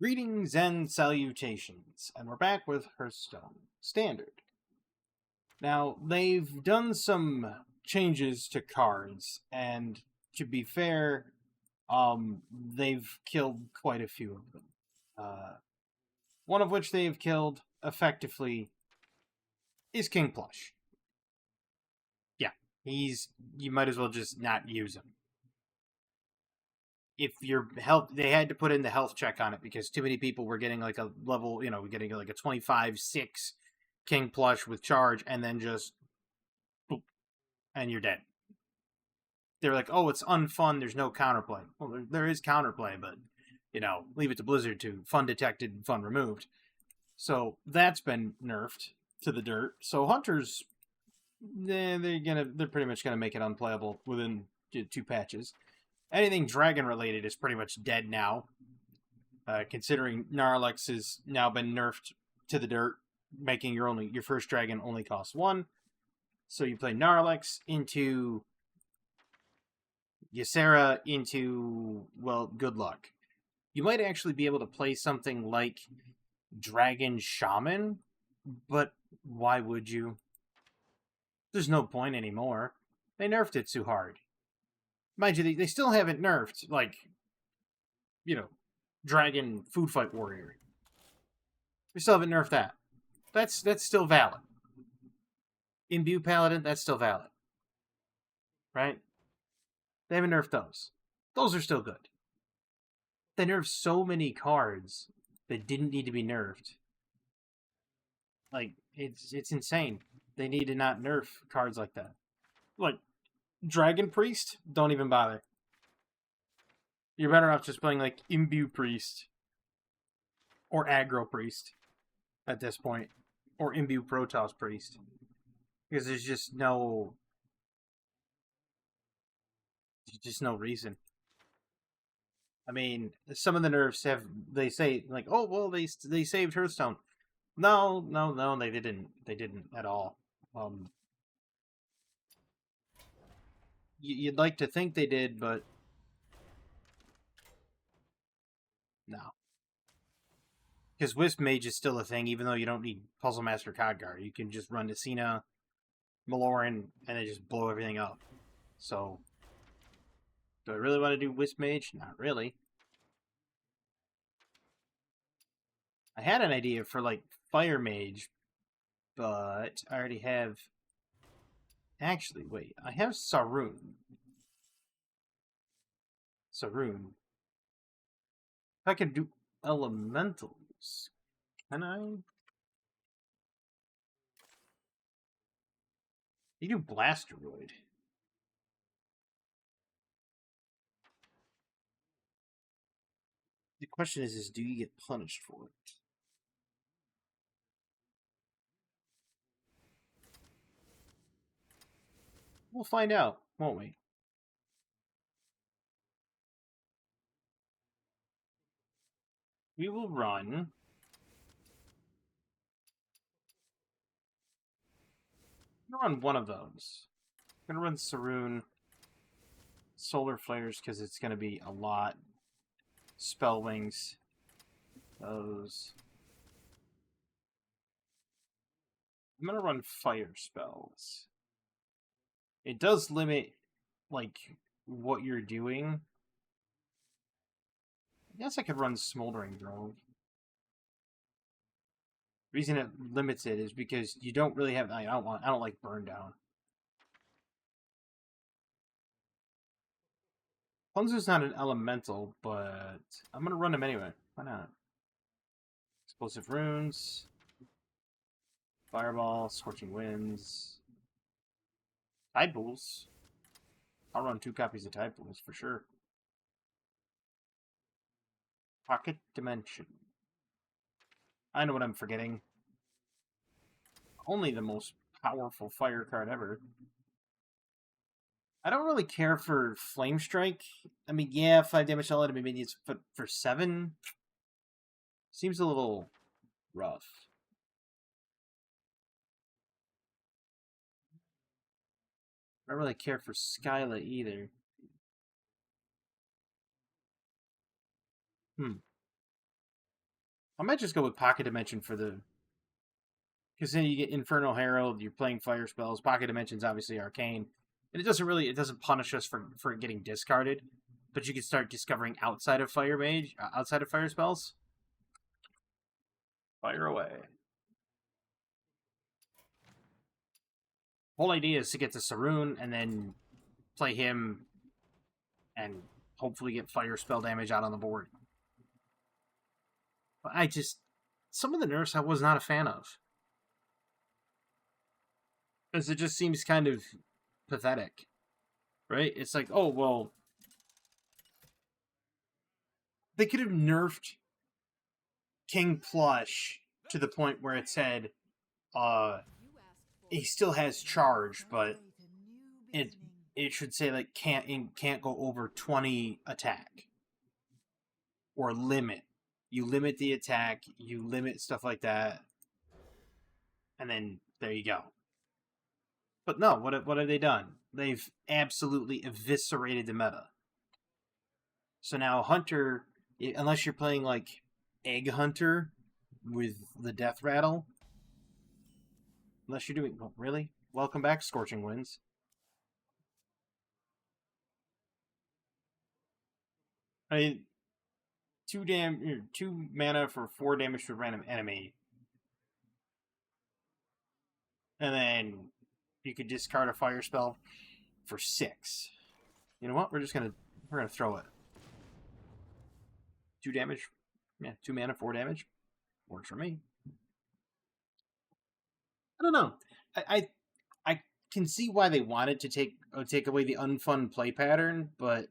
Greetings and salutations, and we're back with Hearthstone Standard. Now, they've done some changes to cards, and to be fair, they've killed quite a few of them. One of which they've killed, effectively, is King Plush. Yeah, you might as well just not use him. If your health, they had to put in the health check on it because too many people were getting like a level, getting like a 25-6 King Plush with charge, and then just boop, and you're dead. They're like, oh, it's unfun, there's no counterplay. Well, there is counterplay, but leave it to Blizzard to fun detected, fun removed. So that's been nerfed to the dirt. So hunters, they're pretty much gonna make it unplayable within 2 patches. Anything dragon related is pretty much dead now, considering Gnarlex has now been nerfed to the dirt, making your first dragon only cost 1. So you play Gnarlex into Ysera into, well, good luck. You might actually be able to play something like Dragon Shaman, but why would you? There's no point anymore. They nerfed it too hard. Mind you, they still haven't nerfed, like, Dragon Food Fight Warrior. They still haven't nerfed that. That's still valid. Imbue Paladin, that's still valid. Right? They haven't nerfed those. Those are still good. They nerfed so many cards that didn't need to be nerfed. Like, it's insane. They need to not nerf cards like that. Like, Dragon Priest, don't even bother. You're better off just playing like Imbue Priest or Aggro Priest at this point, or Imbue Protoss Priest, because there's just no reason. I mean, some of the nerfs they say like, oh well, they saved Hearthstone. No, they didn't. They didn't at all. You'd like to think they did, but no. Because Wisp Mage is still a thing, even though you don't need Puzzle Master Khadgar. You can just run Decina, Maloran, and they just blow everything up. So, do I really want to do Wisp Mage? Not really. I had an idea for, like, Fire Mage, but I already have... Actually, wait. I have Sarun. If I could do Elementals, can I? You do Blasteroid. The question is do you get punished for it? We'll find out, won't we? We will run. I'm gonna run one of those. I'm gonna run Sarun. Solar Flares, because it's gonna be a lot. Spell Wings. Those. I'm gonna run Fire Spells. It does limit, like, what you're doing. I guess I could run Smoldering Grove. The reason it limits it is because you don't really have... I don't like Burn Down. Punzer's not an elemental, but I'm gonna run him anyway. Why not? Explosive Runes. Fireball, Scorching Winds. Tide Pools. I'll run 2 copies of Tide Pools for sure. Pocket Dimension. I know what I'm forgetting. Only the most powerful fire card ever. I don't really care for Flame Strike. I mean, yeah, 5 damage to all enemy minions, but for 7? Seems a little rough. I don't really care for Skyla either. I might just go with Pocket Dimension for the... Because then you get Infernal Herald, you're playing fire spells. Pocket Dimension's obviously arcane. And it doesn't punish us for getting discarded. But you can start discovering outside of Fire Mage, outside of fire spells. Fire away. Whole idea is to get to Saroon and then play him and hopefully get fire spell damage out on the board. But some of the nerfs I was not a fan of. Because it just seems kind of pathetic. Right? It's like, oh, well, they could have nerfed King Plush to the point where it said, he still has charge, but it should say like can't go over 20 attack or limit. You limit the attack, you limit stuff like that, and then there you go. But no, what have they done? They've absolutely eviscerated the meta. So now Hunter, unless you're playing like Egg Hunter with the Death Rattle, unless you're doing... Oh, really? Welcome back, Scorching Winds. I mean, 2 mana for 4 damage to a random enemy. And then you could discard a fire spell for 6. You know what? We're gonna throw it. 2 damage. Yeah, 2 mana, 4 damage. Works for me. I don't know. I can see why they wanted to take away the unfun play pattern, but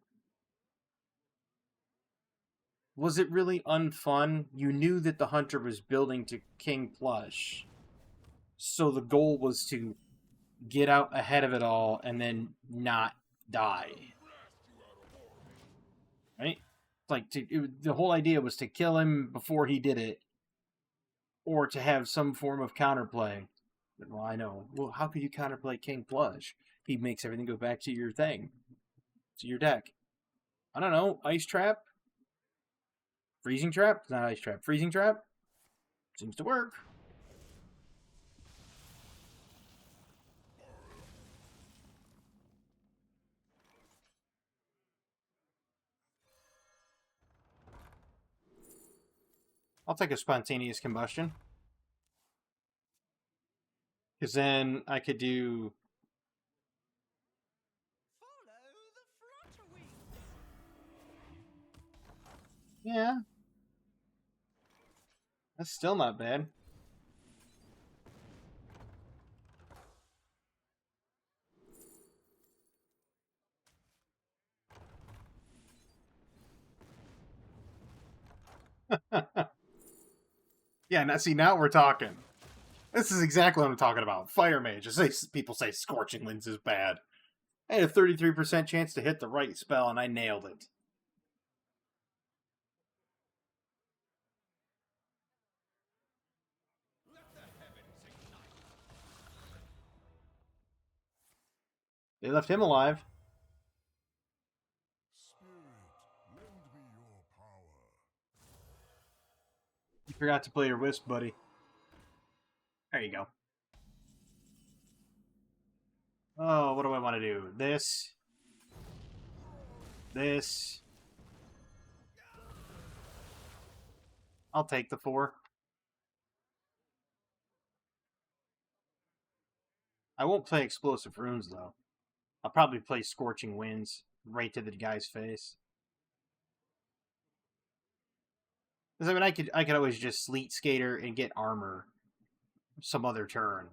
was it really unfun? You knew that the Hunter was building to King Plush, so the goal was to get out ahead of it all and then not die. Right? Like the whole idea was to kill him before he did it, or to have some form of counterplay. Well, I know. Well, how could you counterplay King Plush? He makes everything go back to your thing, to your deck. I don't know. Ice Trap? Freezing Trap? Not Ice Trap. Freezing Trap? Seems to work. I'll take a Spontaneous Combustion. Because then I could do... Yeah. That's still not bad. Yeah, now we're talking. This is exactly what I'm talking about. Fire Mage. People say Scorching Winds is bad. I had a 33% chance to hit the right spell, and I nailed it. They left him alive. You forgot to play your Wisp, buddy. There you go. Oh, what do I want to do? This. This. I'll take the 4. I won't play Explosive Runes, though. I'll probably play Scorching Winds right to the guy's face. Because, I mean, I could always just Sleet Skater and get armor some other turn.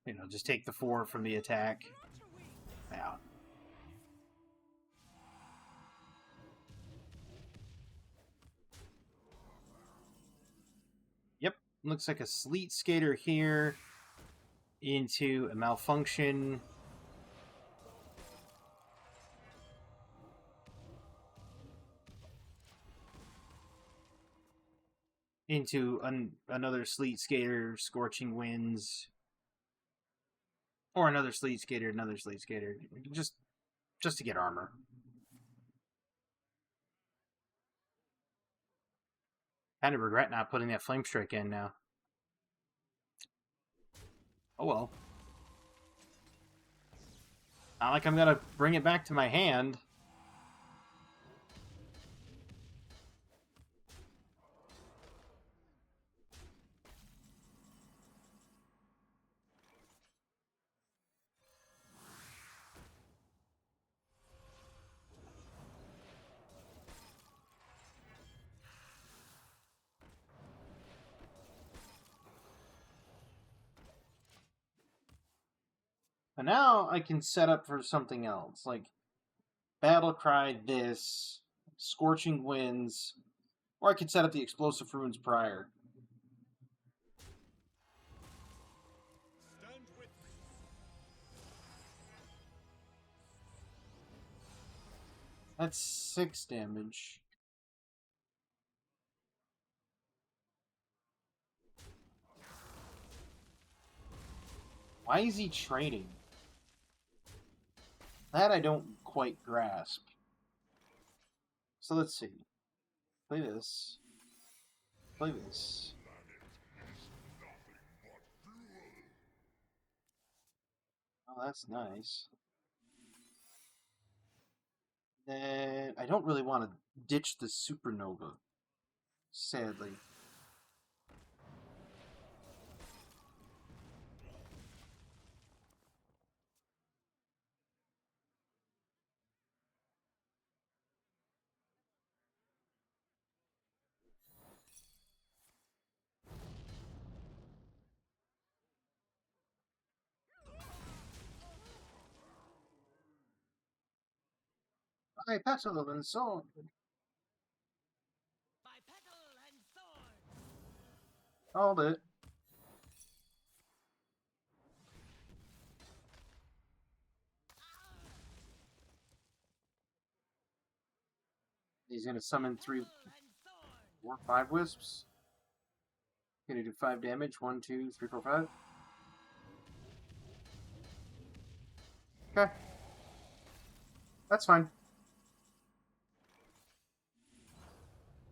You know, just take the 4 from the attack. Yeah. Yep. Looks like a Sleet Skater here into a Malfunction. Into another Sleet Skater, Scorching Winds. Or another Sleet Skater, Just to get armor. Kind of regret not putting that flame strike in now. Oh well. Not like I'm gonna bring it back to my hand. But now I can set up for something else, like Battle Cry this, Scorching Winds, or I could set up the Explosive Runes prior. That's 6 damage. Why is he trading? That I don't quite grasp. So let's see. Play this. Play this. Oh, that's nice. Then I don't really want to ditch the Supernova, sadly. I petal and sword. Hold it. He's gonna summon 3, 4, 5 wisps. Gonna do 5 damage. 1, 2, 3, 4, 5. Okay. That's fine.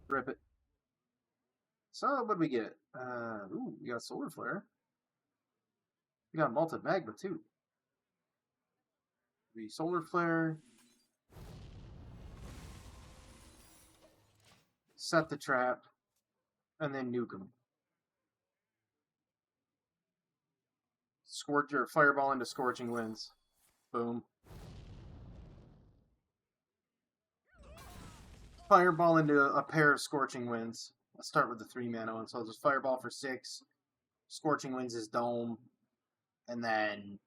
Rip it. So, what do we get? Ooh, we got Solar Flare. We got Malted Magma, too. The Solar Flare. Set the trap. And then nuke him. Scorch or Fireball into Scorching Winds. Boom. Fireball into a pair of Scorching Winds. Let's start with the 3 mana one. So I'll just Fireball for 6. Scorching Winds is Dome. And then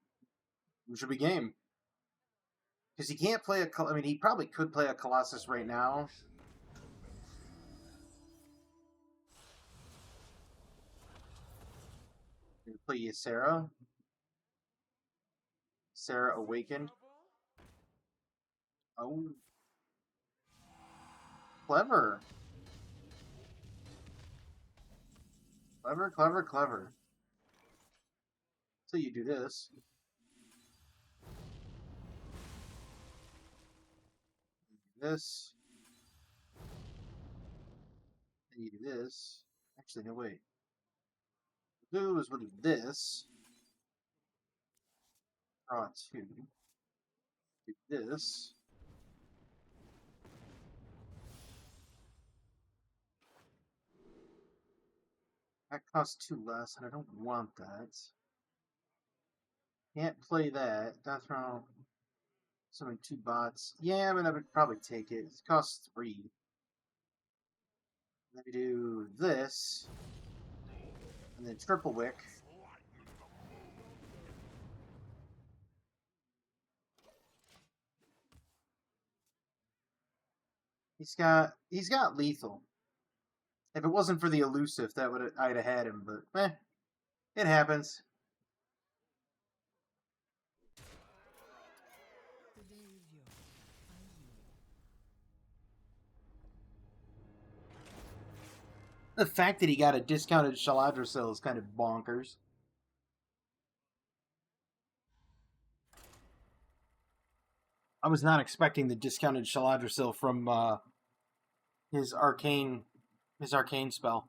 we should be game. Because he can't play a... I mean, he probably could play a Colossus right now. Play Ysera. Sarah Awakened. Oh. Clever. Clever, clever, clever. So you do this. This. And you do this. Actually, no, wait. Do is we'll do this. Draw 2. Do this. That costs 2 less, and I don't want that. Can't play that. Death round. Summon 2 bots. Yeah, I mean, I would probably take it. It costs 3. Let me do this. And then Triple Wick. He's got lethal. If it wasn't for the elusive, I'd have had him, but it happens. The fact that he got a discounted Shaladrosil is kind of bonkers. I was not expecting the discounted Shaladrosil from his arcane His arcane spell.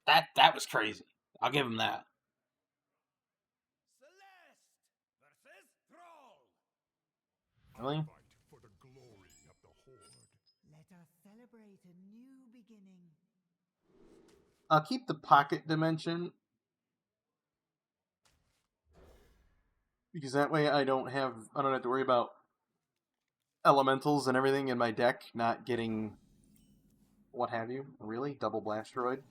That was crazy. I'll give him that. Really? Let us celebrate a new beginning. I'll keep the pocket dimension, because that way I don't have to worry about elementals and everything in my deck not getting what have you. Really? Double Blasteroid?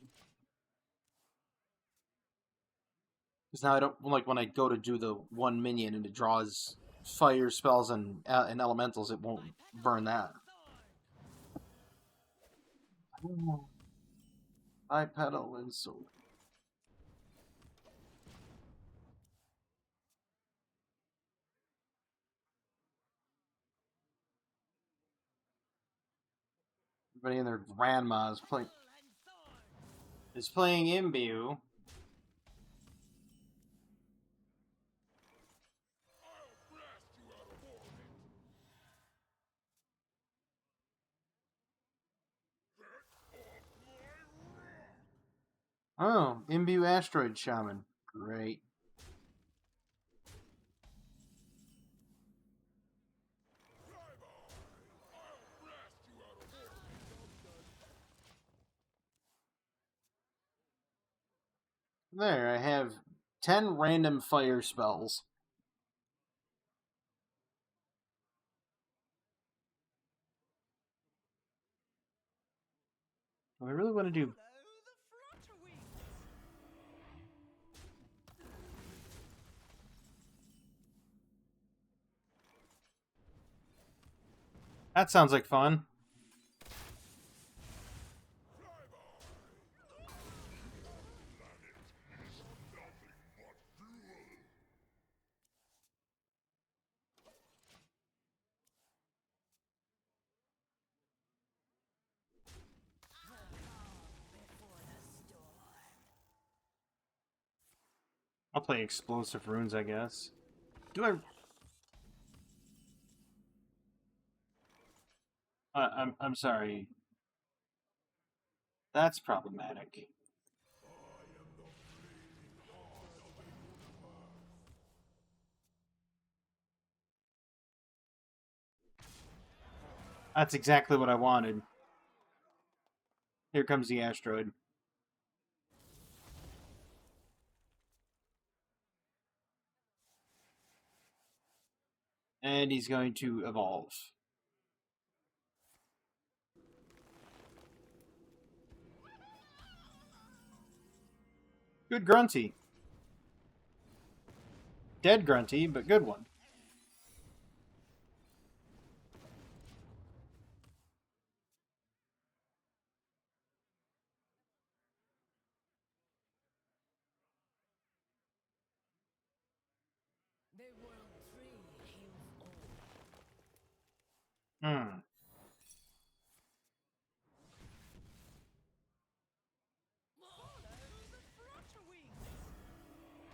Because now I don't, like, when I go to do the one minion and it draws fire spells and elementals, it won't burn that. I pedal and sword. Everybody and their grandma is playing Imbue. Oh, Imbue Asteroid Shaman. Great. There, I have 10 random fire spells. I really want to do... That sounds like fun. I'll play Explosive Runes, I guess. Do I'm sorry. That's problematic. That's exactly what I wanted. Here comes the asteroid. And he's going to evolve. Good Grunty. Dead Grunty, but good one. Hmm.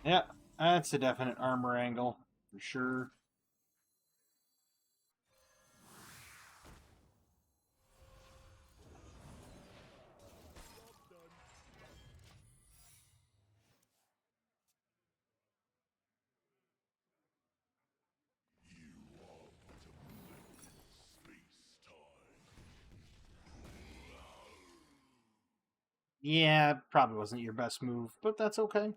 Yeah, that's a definite armor angle, for sure. Yeah, probably wasn't your best move, but that's okay.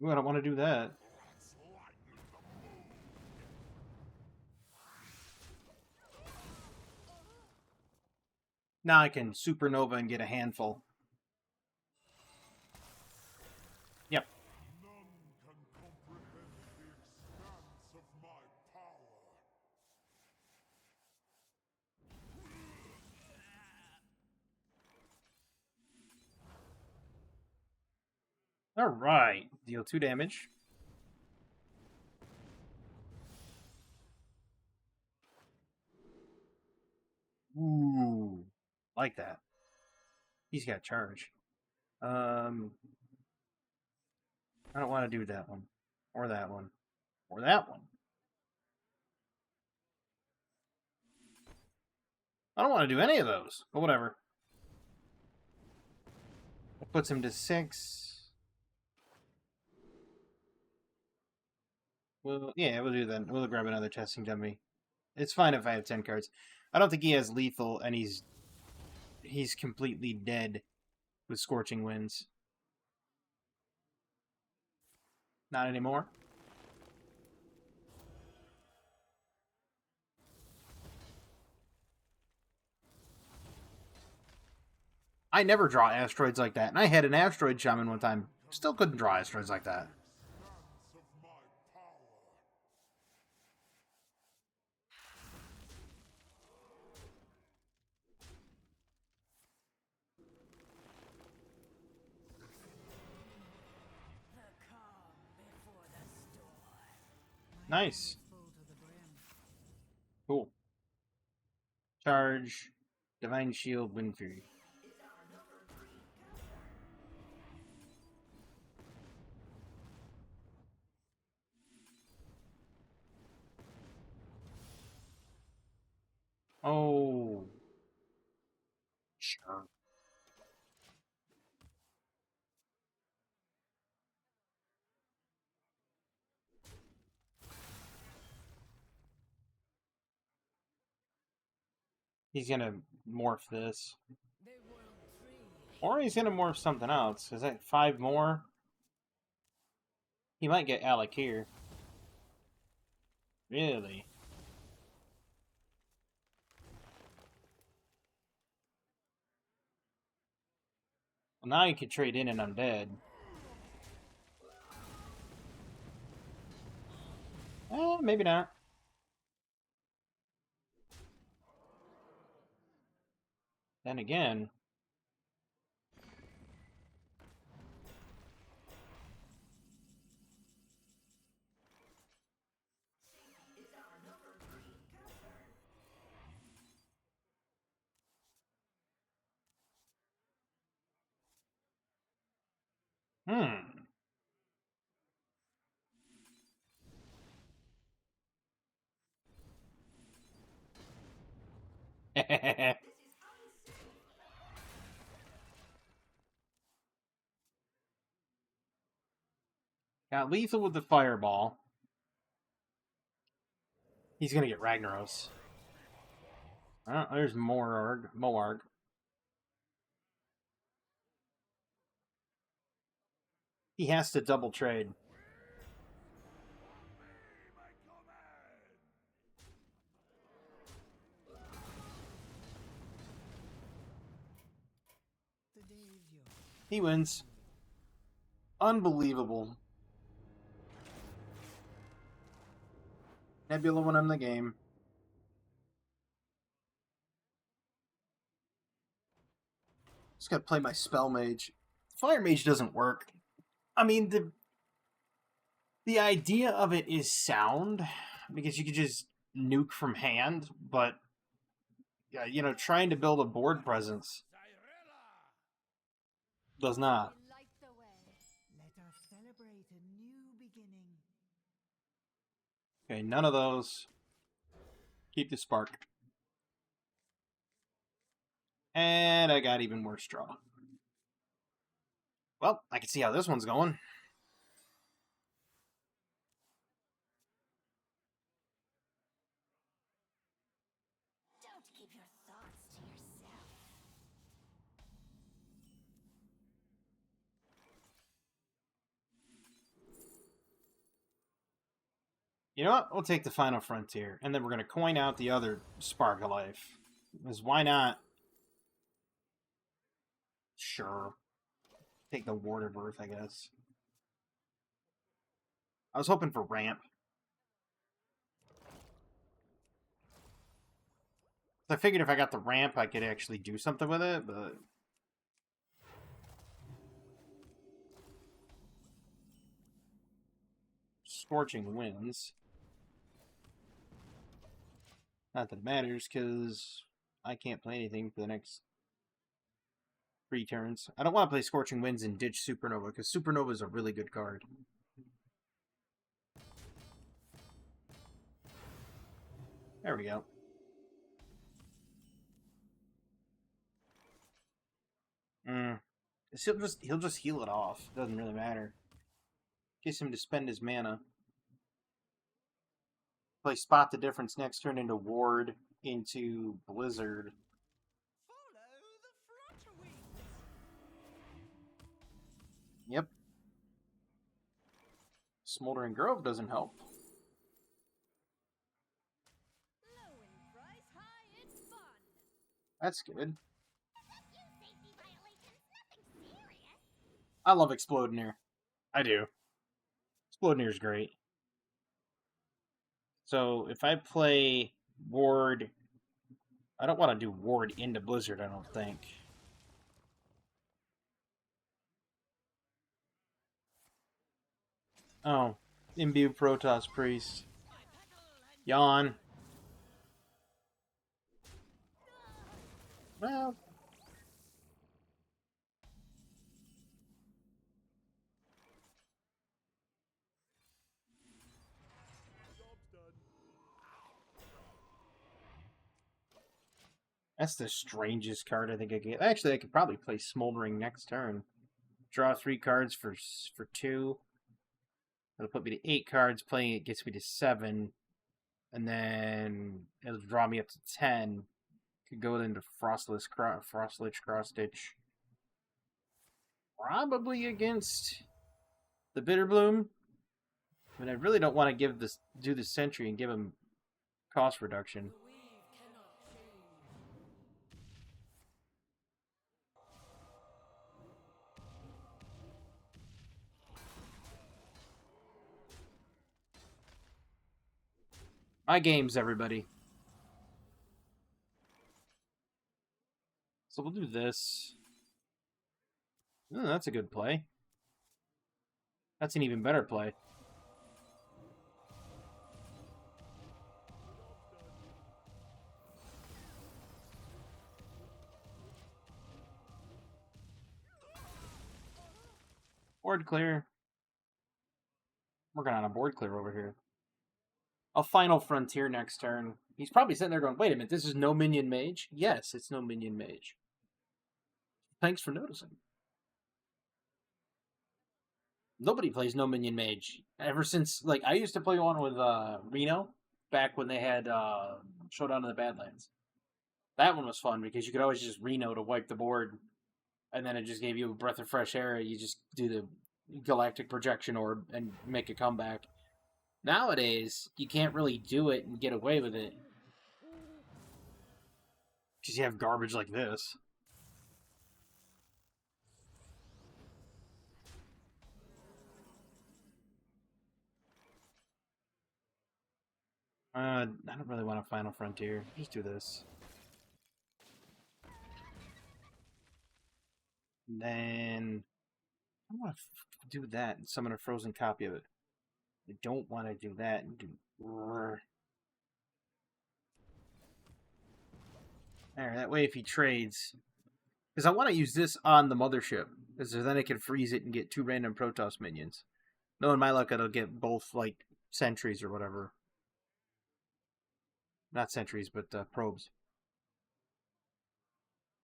Ooh, I don't want to do that. Now I can supernova and get a handful. Yep. Alright. Deal 2 damage. Ooh. Like that. He's got charge. I don't want to do that one. Or that one. Or that one. I don't want to do any of those. But whatever. That puts him to 6. Well, yeah, we'll do that. We'll grab another testing dummy. It's fine if I have 10 cards. I don't think he has lethal, and he's completely dead with Scorching Winds. Not anymore. I never draw asteroids like that, and I had an asteroid shaman one time. Still couldn't draw asteroids like that. Nice. Cool. Charge. Divine Shield, Wind Fury. Oh. Sure. He's gonna morph this. Or he's gonna morph something else. Is that 5 more? He might get Alec here. Really? Well, now you could trade in an undead. Maybe not. Then again... Got lethal with the fireball. He's gonna get Ragnaros. Oh, there's Moarg. He has to double trade. He wins. Unbelievable. Nebula won him the game. Just gotta play my spell mage. Fire mage doesn't work. I mean, the idea of it is sound because you could just nuke from hand, but you know, trying to build a board presence does not. Let us celebrate a new beginning. Okay, none of those. Keep the spark. And I got even worse draw. Well, I can see how this one's going. Don't keep your thoughts to yourself. You know what? We'll take the final frontier, and then we're going to coin out the other Spark of Life. Because why not? Sure. Take the Ward of Earth, I guess. I was hoping for ramp. I figured if I got the ramp, I could actually do something with it, but... Scorching Winds. Not that it matters, because I can't play anything for the next 3 turns. I don't want to play Scorching Winds and ditch Supernova, because Supernova is a really good card. There we go. He'll just heal it off. Doesn't really matter. Gets him to spend his mana. Play Spot the Difference next turn into Ward into Blizzard. Follow the flutter wings. Yep. Smoldering Grove doesn't help. Low in price, high in fun. That's good. You safety violations, nothing serious. I love Explodinaire. I do. Explodinaire's great. So if I play Ward, I don't want to do Ward into Blizzard, I don't think. Oh, Imbue Protoss Priest. Yawn. Well. That's the strangest card I think I get. Actually, I could probably play Smoldering next turn. Draw 3 cards for 2. It'll put me to 8 cards. Playing it gets me to 7. And then it'll draw me up to 10. Could go into Frostlich Cross Stitch. Probably against the Bitterbloom. I mean, I really don't want to do the Sentry and give him cost reduction. My games, everybody. So we'll do this. Oh, that's a good play. That's an even better play. Board clear. Working on a board clear over here. A Final Frontier next turn. He's probably sitting there going, wait a minute, this is no minion mage? Yes, it's no minion mage. Thanks for noticing. Nobody plays no minion mage. Ever since, like, I used to play one with Reno, back when they had Showdown in the Badlands. That one was fun, because you could always just Reno to wipe the board, and then it just gave you a breath of fresh air. You just do the Galactic Projection Orb and make a comeback. Nowadays, you can't really do it and get away with it. Because you have garbage like this. I don't really want a Final Frontier. Just do this. And then I want to do that and summon a frozen copy of it. I don't want to do that and do... There, that way if he trades... Because I want to use this on the mothership. Because then I can freeze it and get 2 random Protoss minions. Knowing my luck, it'll get both, like, sentries or whatever. Not sentries, but probes.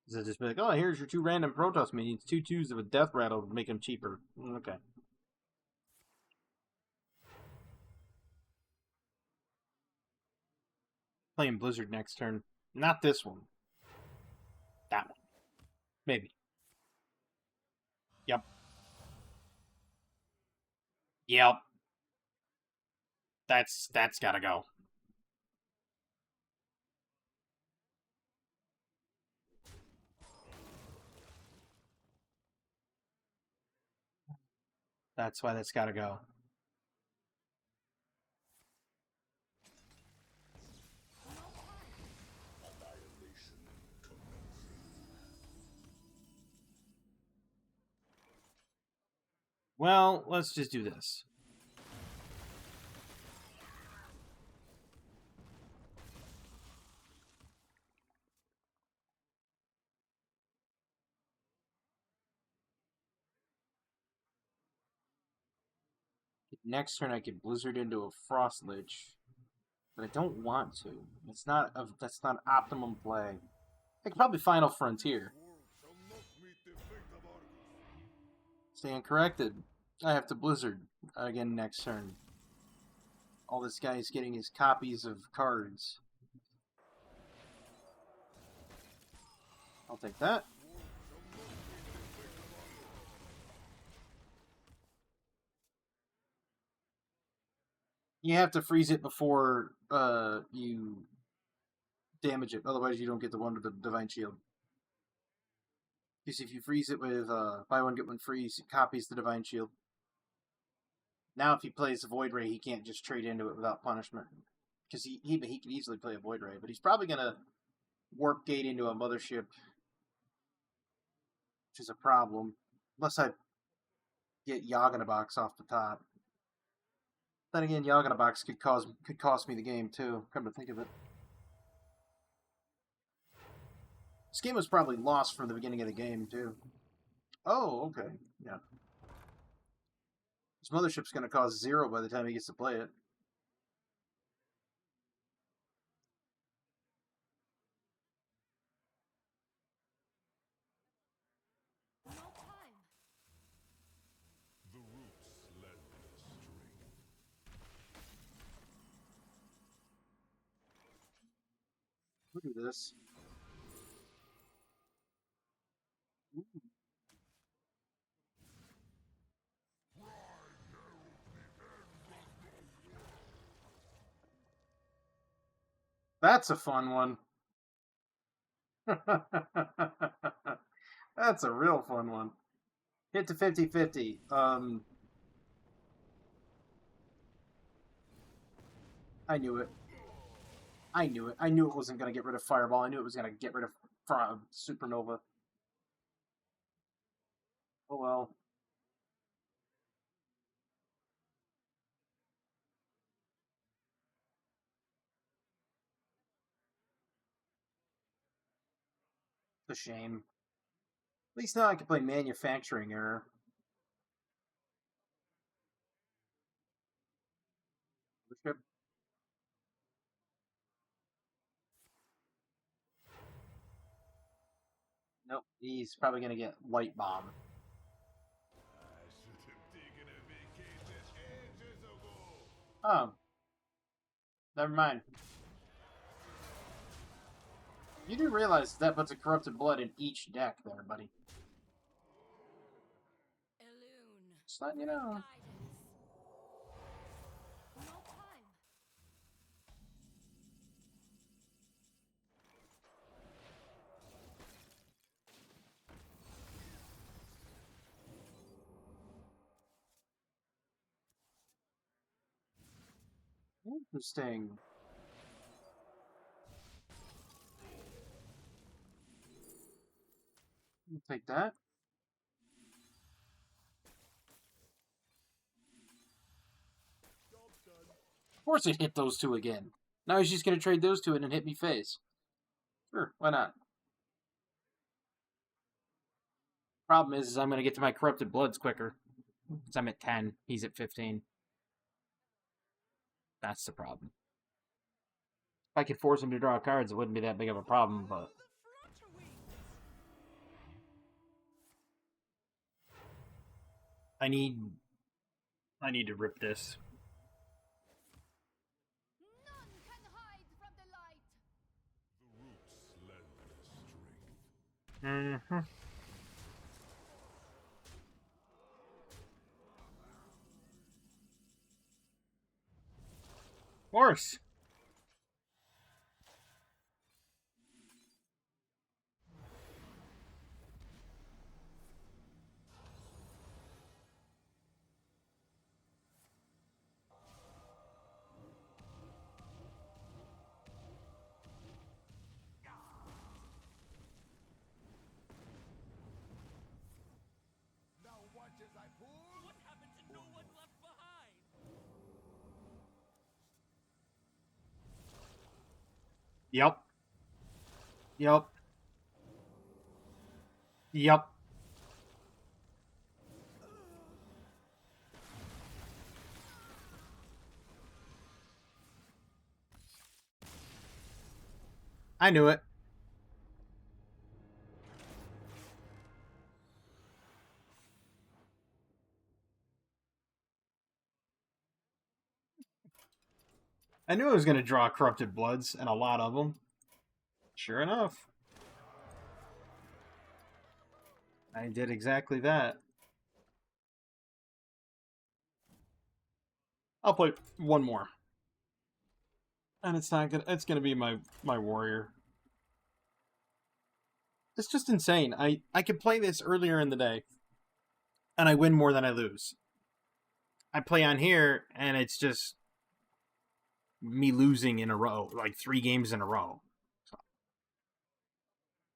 So just be like, oh, here's your 2 random Protoss minions. 2 2s of a death rattle to make them cheaper. Okay. Playing Blizzard next turn. Not this one. That one. Maybe. Yep. Yep. That's gotta go. That's why that's gotta go. Well, let's just do this. Next turn I could Blizzard into a Frost Lich, but I don't want to. That's not optimum play. I could probably Final Frontier. Stand corrected. I have to Blizzard again next turn. All this guy's getting is copies of cards. I'll take that. You have to freeze it before you damage it. Otherwise, you don't get the one with the Divine Shield. Because if you freeze it with buy one, get one free, it copies the Divine Shield. Now, if he plays a Void Ray, he can't just trade into it without punishment. Because he could easily play a Void Ray. But he's probably going to Warp Gate into a Mothership, which is a problem. Unless I get Yaganabox off the top. Then again, Yaganabox could cost me the game too. Come to think of it, this game was probably lost from the beginning of the game too. Oh, okay, yeah. This Mothership's going to cost 0 by the time he gets to play it. Look at this. Ooh. That's a fun one. That's a real fun one. Hit to 50-50. I knew it. I knew it. I knew it wasn't going to get rid of Fireball. I knew it was going to get rid of Supernova. Oh well. It's a shame. At least now I can play Manufacturing Error. Nope, he's probably going to get Light Bomb. Oh. Never mind. You do realize that puts a Corrupted Blood in each deck there, buddy. Just letting you know. Interesting. We'll take that. Of course it hit those two again. Now he's just going to trade those two in and hit me face. Sure, why not? Problem is I'm going to get to my Corrupted Bloods quicker. Because I'm at 10. He's at 15. That's the problem. If I could force him to draw cards, it wouldn't be that big of a problem, but... I need to rip this. None can hide from the light. Mm-hmm. Horse. Yep. Yep. I knew it. I knew I was going to draw Corrupted Bloods, and a lot of them. Sure enough. I did exactly that. I'll play one more. And it's gonna be my warrior. It's just insane. I could play this earlier in the day, and I win more than I lose. I play on here, and it's just me losing in a row, like 3 games in a row. So,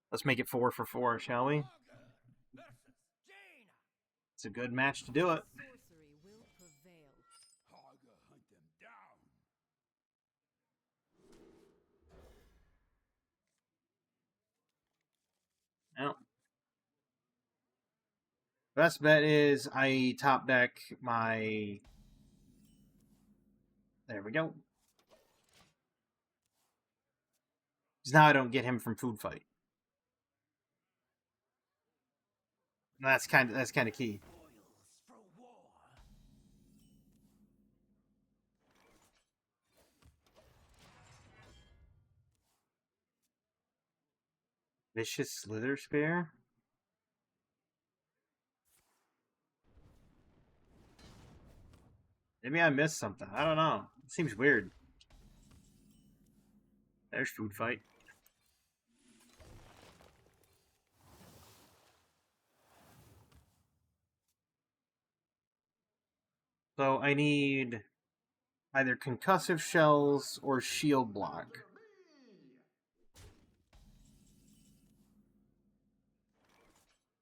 let's make it 4 for 4, shall we? It's a good match to do it. Sorcery will prevail. Well, best bet is I top deck my... There we go. Because now I don't get him from Food Fight. That's kind of key. Vicious Slither Spear? Maybe I missed something. I don't know. It seems weird. There's Food Fight. So I need either concussive shells or shield block.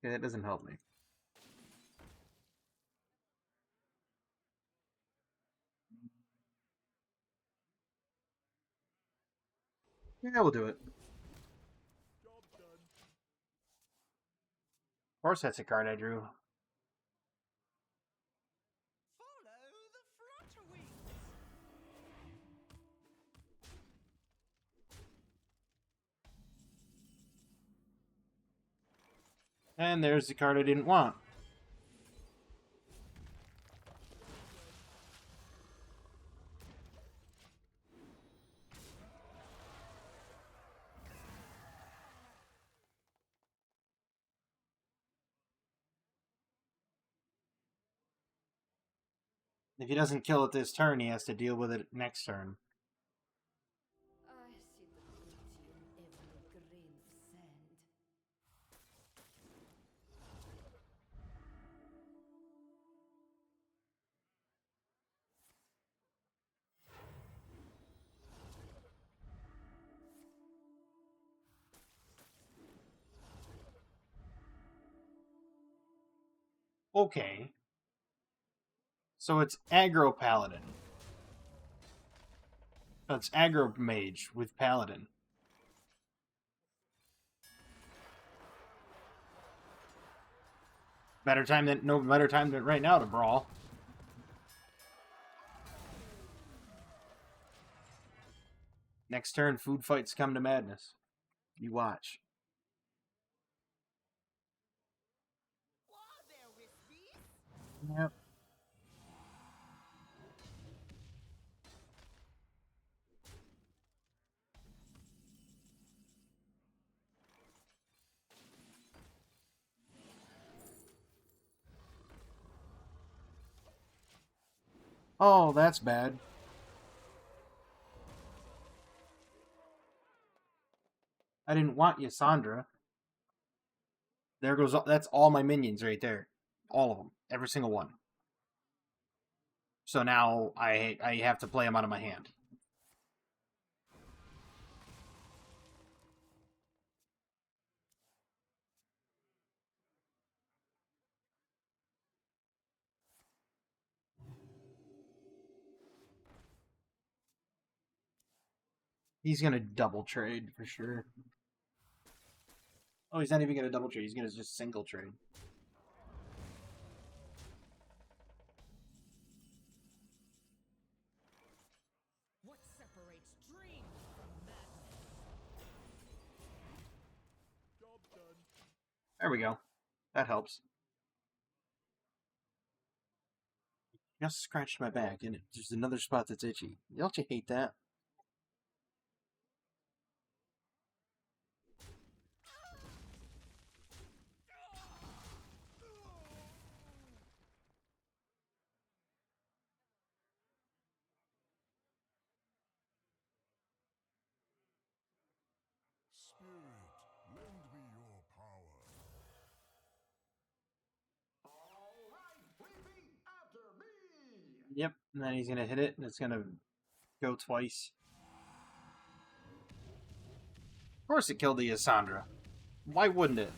Okay, that doesn't help me. Yeah, we'll do it. Of course that's a card I drew. Follow the flutter wings. And there's the card I didn't want. If he doesn't kill it this turn, he has to deal with it next turn. I see the beauty in every grain of sand. Okay. So it's aggro paladin. It's aggro mage with paladin. No better time than right now to brawl. Next turn, food fights come to madness. You watch. While they're wispies, Yep. Oh, that's bad. I didn't want you, Sandra. There goes. That's all my minions right there. All of them. Every single one. So now I have to play them out of my hand. He's gonna double trade for sure. Oh, he's not even gonna double trade. He's gonna just single trade. What separates dream from madness? There we go. That helps. Just scratched my back, and there's another spot that's itchy. Don't you hate that? Spirit, lend me your power. Yep, and then he's gonna hit it, and it's gonna go twice. Of course it killed the Yasandra. Why wouldn't it?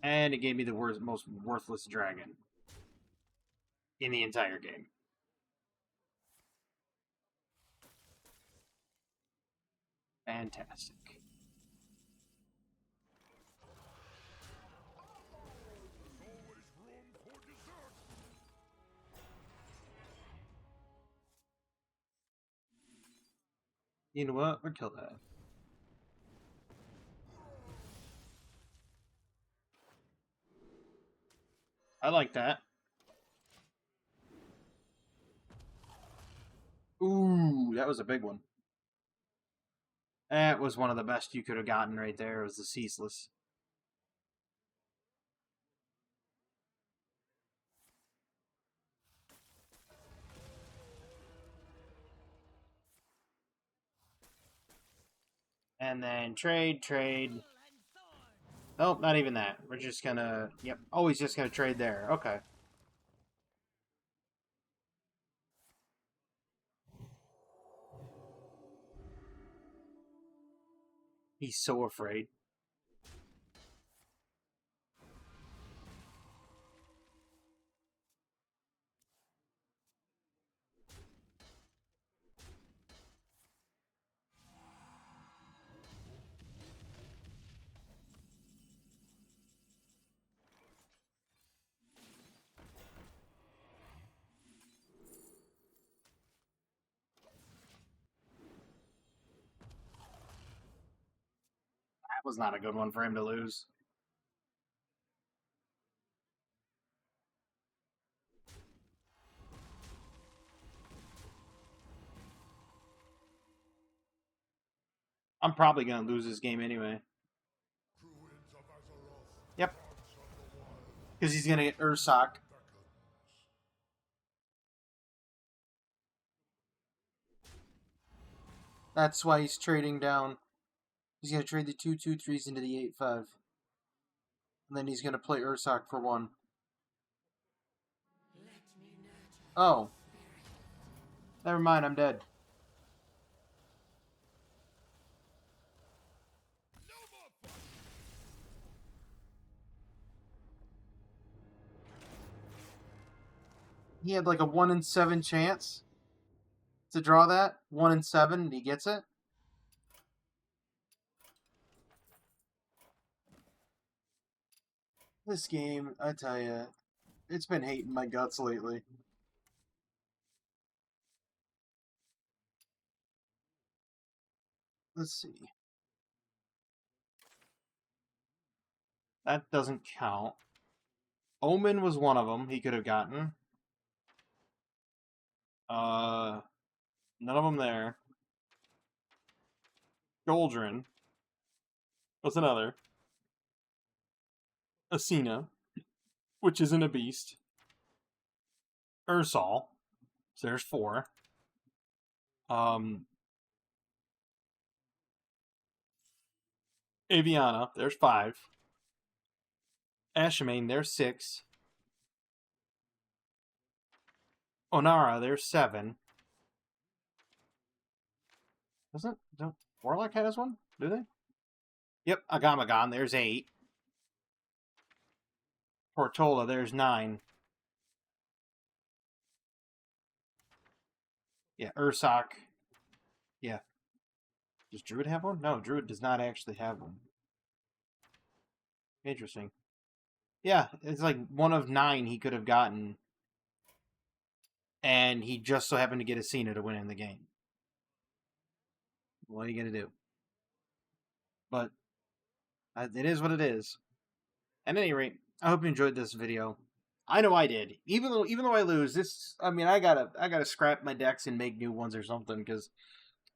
And it gave me the most worthless dragon in the entire game. Fantastic. Always room for dessert. You know what? We'll kill that. I like that. Ooh, that was a big one. That was one of the best you could have gotten right there. It was the Ceaseless. And then trade. Nope, not even that. We're just gonna... Yep. Oh, he's just gonna trade there. Okay. He's so afraid. That was not a good one for him to lose. I'm probably gonna lose this game anyway. Druids of Azeroth. Yep. Gods of the wild. Because he's gonna get Ursoc. Beckons. That's why he's trading down. He's gonna trade the 2/2/3s into the 8/5. And then he's gonna play Ursoc for 1. Oh. Never mind, I'm dead. He had like a 1 in 7 chance to draw that. 1 in 7, and he gets it. This game, I tell you, it's been hating my guts lately. Let's see. That doesn't count. Omen was one of them he could have gotten. None of them there. Goldrin was another. Asina, which isn't a beast. Ursol, so there's 4. Aviana, there's 5. Ashamain, there's 6. Onara, there's 7. Don't Warlock has one? Do they? Yep, Agamagon, there's 8. Portola, there's 9. Yeah, Ursoc. Yeah. Does Druid have one? No, Druid does not actually have one. Interesting. Yeah, it's like 1 of 9 he could have gotten. And he just so happened to get a Cena to win in the game. What are you going to do? But It is what it is. At any rate, I hope you enjoyed this video. I know I did. Even though I lose, this, I mean, I gotta scrap my decks and make new ones or something, because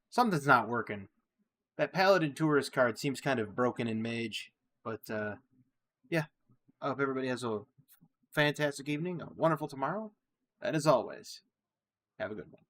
something's not working. That Paladin Tourist card seems kind of broken in Mage, but yeah. I hope everybody has a fantastic evening, a wonderful tomorrow, and as always, have a good one.